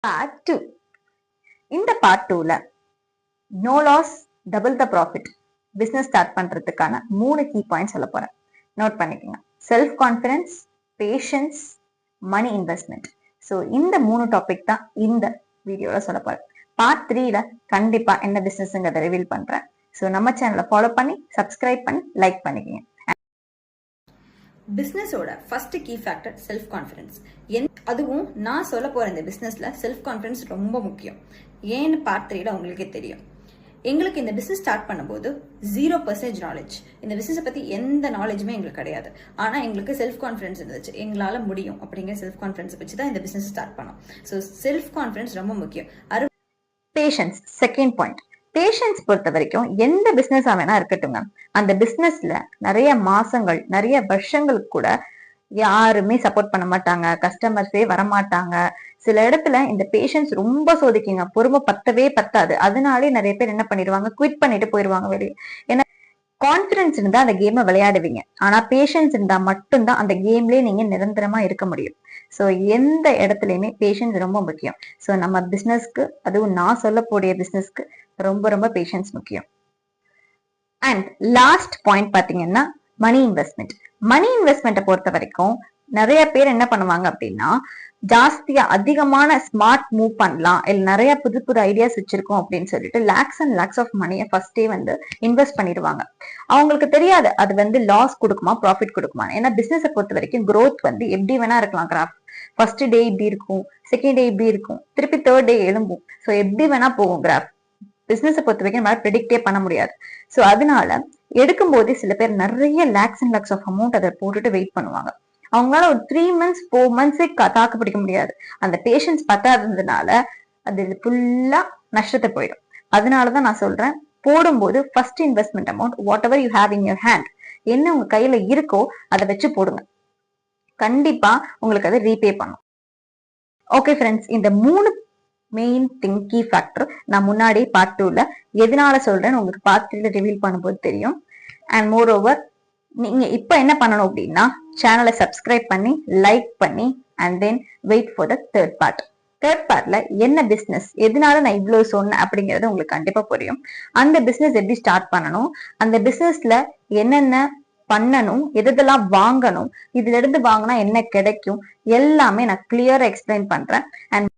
Part 2. இந்த part 2ல no loss double the profit business start பண்றதுக்கான 3 கீ பாயிண்ட் சொல்ல போறேன். நோட் பண்ணிக்கோங்க. Self confidence, patience, money investment. So இந்த 3 டாபிக் தான் இந்த வீடியோல சொல்ல போறேன். பார்ட் 3ல கண்டிப்பா என்ன பிசினஸ்ங்கிறத ரிவீல் பண்றேன். ஸோ நம்ம சேனலை ஃபாலோ பண்ணி சப்ஸ்கிரைப் பண்ணி லைக் பண்ணிக்கோங்க. பிஸ்னஸோட first key factor self confidence. அதுவும் நான் சொல்ல போற இந்த பிஸ்னஸ்ல செல்ஃப் கான்ஃபிடன்ஸ் ரொம்ப முக்கியம். ஏன்னு பார்ட் 3ல உங்களுக்கே தெரியும். எங்களுக்கு இந்த பிசினஸ் ஸ்டார்ட் பண்ணும்போது 0% நாலேஜ், இந்த பிசினஸை பத்தி எந்த நாலேஜுமே எங்களுக்கு கிடையாது. ஆனா எங்களுக்கு செல்ஃப் கான்ஃபிடன்ஸ் இருந்துச்சு, எங்களால முடியும் அப்படிங்கிற செல்ஃப் கான்ஃபிடன்ஸ் வச்சு தான் இந்த பிசினஸ் ஸ்டார்ட் பண்ணோம். ஸோ செல்ஃப் கான்ஃபிடன்ஸ் ரொம்ப முக்கியம். Patience second point. பேஷன்ஸ் பொறுத்த வரைக்கும் எந்த பிசினஸா வேணா இருக்கட்டுங்க, அந்த பிசினஸ்ல நிறைய மாசங்கள் நிறைய வருஷங்களுக்கு கூட யாருமே சப்போர்ட் பண்ண மாட்டாங்க, கஸ்டமர்ஸே வரமாட்டாங்க. சில இடத்துல இந்த பேஷன்ஸ் ரொம்ப சோதிக்குங்க, பொறுமை பத்தவே பத்தாது. அதனாலே நிறைய பேர் என்ன பண்ணிடுவாங்க, குவிட் பண்ணிட்டு போயிருவாங்க வெளியே. ஏன்னா கான்பிடன்ஸ் இருந்தா அந்த கேமை விளையாடுவீங்க, ஆனா பேஷன்ஸ் இருந்தா மட்டும்தான் அந்த கேம்லயே நீங்க நிரந்தரமா இருக்க முடியும். ஸோ எந்த இடத்துலயுமே பேஷன்ஸ் ரொம்ப முக்கியம். ஸோ நம்ம பிசினஸ்க்கு, அதுவும் நான் சொல்லக்கூடிய பிசினஸ்க்கு ரொம்ப ரொம்ப பேஷன்ஸ் முக்கியம். அண்ட் லாஸ்ட் பாயிண்ட் பாத்தீங்கன்னா மணி இன்வெஸ்ட்மெண்ட். மணி இன்வெஸ்ட்மெண்ட்டை பொறுத்த வரைக்கும் நிறைய பேர் என்ன பண்ணுவாங்க அப்படின்னா, ஜாஸ்தியா அதிகமான ஸ்மார்ட் மூவ் பண்ணலாம், இல்ல நிறைய புது புது ஐடியாஸ் வச்சிருக்கோம் அப்படின்னு சொல்லிட்டு லேக்ஸ் அண்ட் லேக்ஸ் ஆஃப் மணியை ஃபர்ஸ்டே இன்வெஸ்ட் பண்ணிடுவாங்க. அவங்களுக்கு தெரியாது அது லாஸ் கொடுக்குமா ப்ராஃபிட் கொடுக்குமா. ஏன்னா பிசினஸை பொறுத்த வரைக்கும் growth எப்படி வேணா இருக்கலாம். கிராஃப் ஃபர்ஸ்ட் டே இப்படி இருக்கும், செகண்ட் டே இப்படி இருக்கும், திருப்பி தேர்ட் டே எழும்பும். ஸோ எப்படி வேணா போகும் கிராஃப். பிசினஸை பொறுத்த வரைக்கும் நம்மளால ப்ரெடிக்டே பண்ண முடியாது. ஸோ அதனால எடுக்கும் போதே சில பேர் நிறைய lakhs and lakhs of amount அதை போட்டுட்டு வெயிட் பண்ணுவாங்க. அவங்களால ஒரு 3 months 4 months தாக்கு பிடிக்க முடியாது. அந்த பேஷன்ஸ் பத்தாததுனால அது ஃபுல்லா நஷ்டத்தை போயிடும். அதனாலதான் நான் சொல்றேன், போடும்போது first investment amount what ever you have in your hand, என்ன உங்க கையில இருக்கோ அதை வச்சு போடுங்க. கண்டிப்பா உங்களுக்கு அதை ரீபே பண்ணும். ஓகே ஃப்ரெண்ட்ஸ், இந்த 3 மெயின் திங் கீ ஃபேக்டர் நான் முன்னாடி பார்ட் 2ல எதனால சொல்றேன்னு உங்களுக்கு பார்ட் 3ல ரிவீல் பண்ணும்போது தெரியும். அண்ட் மோர் ஓவர், நீங்க இப்ப என்ன பண்ணணும் அப்படின்னா சேனலை சப்ஸ்கிரைப் பண்ணி லைக் பண்ணி and then wait for the third part. Third பார்ட்ல என்ன பிசினஸ், எதனால நான் இவ்வளவு சொன்னேன் அப்படிங்கிறது உங்களுக்கு கண்டிப்பா புரியும். அந்த பிசினஸ் எப்படி ஸ்டார்ட் பண்ணணும், அந்த பிசினஸ்ல என்னென்ன பண்ணணும், எதெல்லாம் வாங்கணும், இதுல இருந்து வாங்கினா என்ன கிடைக்கும், எல்லாமே நான் கிளியரா எக்ஸ்பிளைன் பண்றேன். அண்ட்